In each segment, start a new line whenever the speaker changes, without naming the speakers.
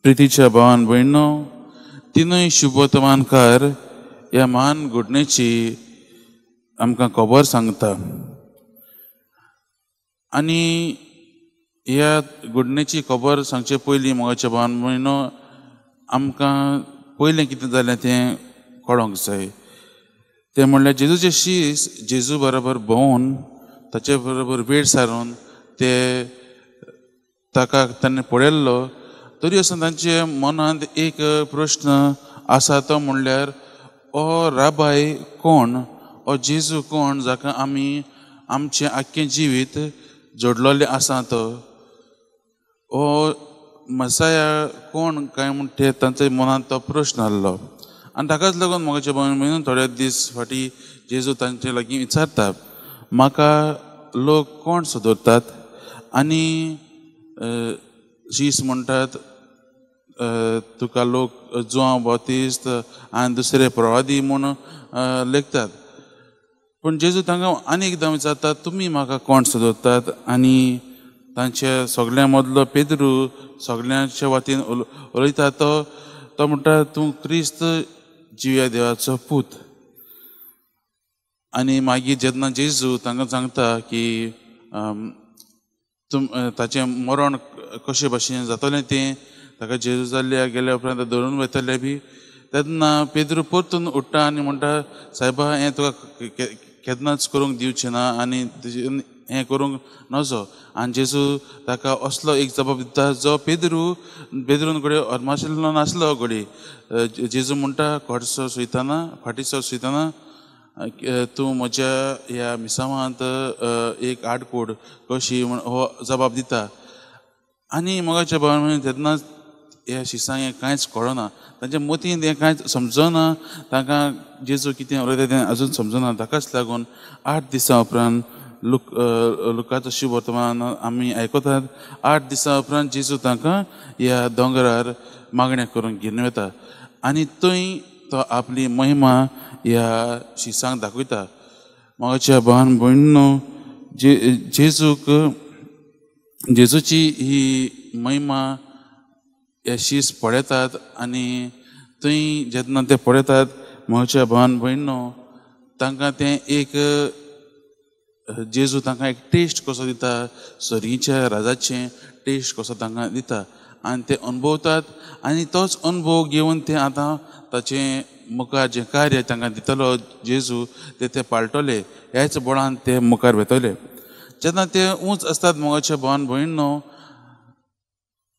प्रितीच्या भावान भयणो, तिनूय शुभवर्तमानकार ह्या महान घडणेची आमकां खबर सांगता. आनी ह्या घडणेची खबर सांगचे पयलीं मोगाच्या भावान भयणो, आमकां पयलें कितें जालें तें कळोंक जाय. तें म्हणल्यार जेजूचे शीस जेजू बरोबर भोंवून ताचे बरोबर वेळ सारून ते ताका ताणें पळयल्लो. तरी आसतना तांचे मनांत एक प्रश्न आसा, तो म्हणल्यार हो राबाय कोण, हो जेजू कोण जाका आमी आमचें आख्खें जिवीत जोडलोलें आसा. हो मसाया कोण काय म्हण ते तांच्या मनांत तो प्रश्न आसलो. आनी ताकाच लागून मोगाच्या भावान भयणो थोडे दीस फाटीं जेजू तांचे लागीं विचारता, म्हाका लोक कोण सोदतात? आनी शीस म्हणटात तुका लोक जुआंव बावतिस्त आनी दुसरे प्रवादी म्हूण लेखतात. पूण जेजू तांकां आनी एकदां विचारतात, तुमी म्हाका कोण सोदतात? आनी तांच्या सगळ्यां मदलो पेद्रू सगळ्यांच्या वतीन उलयता. तो म्हणटा, तूं क्रिस्त जिव्या देवाचो पूत. आनी मागीर जेन्ना जेजू तांकां सांगता की ताचें मरण कशे भाशेन जातलें तें ताका जेजू जाल्ल्या गेल्या उपरांत धरून वयतले बी, तेन्ना पेद्रू परतून उठ्ठा आनी म्हणटा, सायबा हें तुका केन्नाच करूंक दिवचें ना आनी हें करूंक नजो. आनी जेजू ताका असलो एक जबाब दिता जो पेद्रून घडये अदमाशिल्लो नासलो घडये. जेजू म्हणटा, खोडसो सुयतना फाटीसो सुयतना तूं म्हज्या ह्या मिसावांत एक आडकूड कशी म्हण हो जबाब दिता. आनी मोगाच्या भावान तेन्नाच ह्या शिसांक हें कांयच कळना, तांच्या मतींत हें कांयच समजना. तांकां जेजू कितें उलयता तें आजून समजना. ताकाच लागून 8 दिसां उपरांत लुकाचो शुभ वर्तमान आमी आयकतात. 8 दिसां उपरांत जेजू तांकां ह्या दोंगरार मागण्या करूंक घेवन वता आनी थंय तो आपली महिमा ह्या शिसांक दाखयता. मोगाच्या भावान भयणो, जेजूची ही महिमा हे शीस पळयतात आनी थंय जेन्ना ते पळयतात, मोगाच्या भावान भयणो, तांकां तें एक जेजू तांकां एक टेस्ट कसो दिता, सर्गीच्या राजाचें टेस्ट कसो तांकां दिता आनी ते अनुभवतात. आनी तोच अनुभव घेवन ते आतां ताचें मुखार जें कार्य तांकां दितलो जेजू ते पाळटले, ह्याच बळान ते मुखार वतले. जेन्ना ते उंच आसतात मोगाच्या भावान भयणो,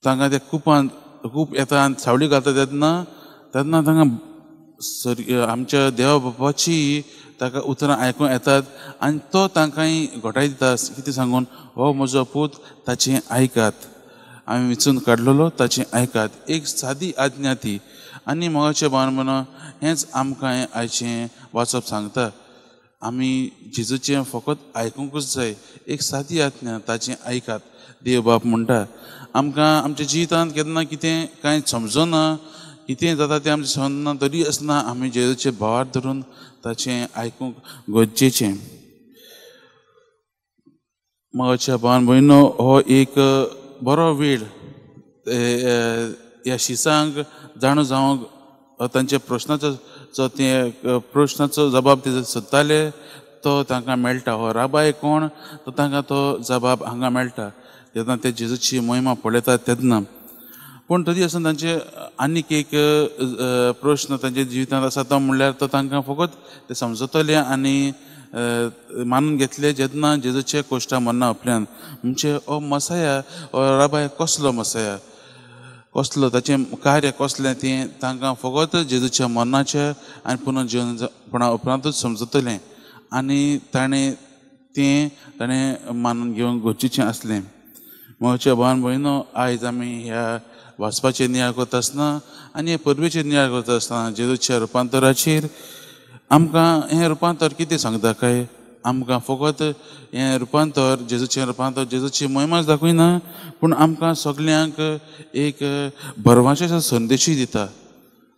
तांकां ते खूप येता आनी सावळी घालता तेन्ना तांकां आमच्या देवा बापाची ताका उतरां आयकूं येतात आनी तो तांकांय घोटाय दिता. कितें सांगून, हो म्हजो पूत, ताचें आयकात. हांवें विचून काडलेलो, ताचें आयकात. एक सादी आज्ञा ती. आनी मोगाच्या भावान भयणो, हेंच आमकां आयचें वाचप सांगता. आमी जेजूचें फकत आयकूंकूच जाय. एक सादी आज्ञा, ताचें आयकात, देव बाप म्हणटा. आमकां आमच्या जिवितांत केन्ना कितें कांय समजना, कितें जाता तें आमचें समजना, तरी आसतना आमी जेजूचे भावार धरून ताचें आयकूंक गरजेचें. मोगाच्या भावान भयणो, हो एक बरो वेळ ह्या शिसांक जाणू जावंक, तांच्या प्रश्नाचो जबाब ते सोदताले तो तांकां मेळटा. हो राबाय कोण, तो तांकां तो जबाब हांगा मेळटा जेन्ना ते जेजूची महिमा पळयतात तेन्ना. पूण तरी आसतना तांचे आनीक एक प्रश्न तांच्या जिवितांत आसा, तो म्हणल्यार तो तांकां फकत ते समजतले आनी मानून घेतले जेन्ना जेजूचे कोश्टा मरना उपरांत. म्हणजे हो मसाया, हो राबाय कसलो मसाया, कसलो ताचें कार्य कसलें तें तांकां फकत जेजूच्या मरणाच्या आनी पुनर्जीवना उपरांतूच समजतलें आनी ताणें मानून घेवंक गरजेचें आसलें. मोगाच्या भावान भयणो, आयज आमी ह्या वाचपाचेर नियाळ करता आसतना आनी हे परबेचेर नियाळ करता आसतना जेजूच्या रुपांतराचेर आमकां हें रुपांतर कितें सांगता काय? आमकां फकत हें रुपांतर, जेजूचें रुपांतर, जेजूची महिमाच दाखयना, पूण आमकां सगल्यांक एक भरवशाचो संदेशूय दिता.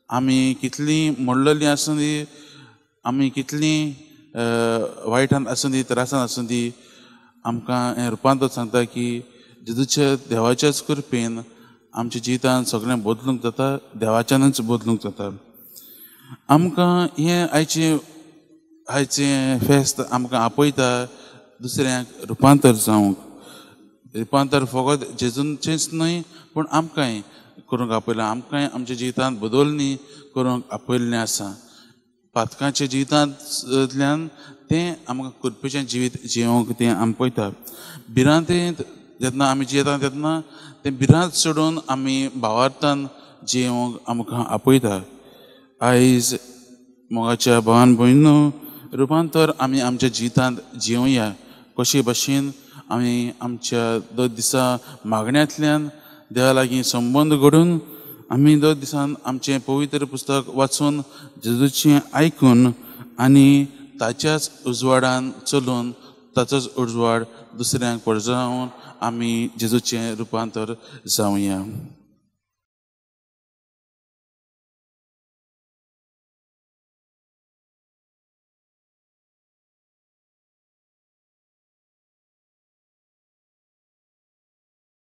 आमी कितलीं मोडलेलीं आसूं दी, आमी कितलीं वायटांत आसूं दी, त्रासांत आसूं दी, आमकां हें रुपांतर सांगता की जेजूच्या देवाच्याच कृपेन आमच्या जिवितांत सगळें बदलूंक जाता, देवाच्यानच बदलूंक जाता. आमकां हें आयचें फेस्त आमकां आपयता दुसऱ्यांक रुपांतर जावंक. रुपांतर फकत जेजूंचेंच न्हय पूण आमकांय करूंक आपयलां. आमकांय आमच्या जिवितांत बदलणी करूंक आपयल्लें आसा. पातकांच्या जिवितांतल्यान तें आमकां कुरपेचें जिवीत जियोंक तें आपयता. भिरांतेंत जेन्ना आमी जियेता तेन्ना तें भिरांत सोडून आमी भावार्थान जियोंक आमकां आपयता. आयज मोगाच्या भावान भयणीनो, रुपांतर आमी आमच्या जिवितांत जियोया. कशे भाशेन आमी आमच्या दर दिसा मागण्यांतल्यान देवा लागीं संबंद घडोवन आमी दर दिसान आमचें पवित्र पुस्तक वाचून जेजूचें आयकून आनी ताच्याच उजवाडान चलून ताचोच उजवाड दुसऱ्यांक पडजोवन आमी जेजूचें रुपांतर जावया.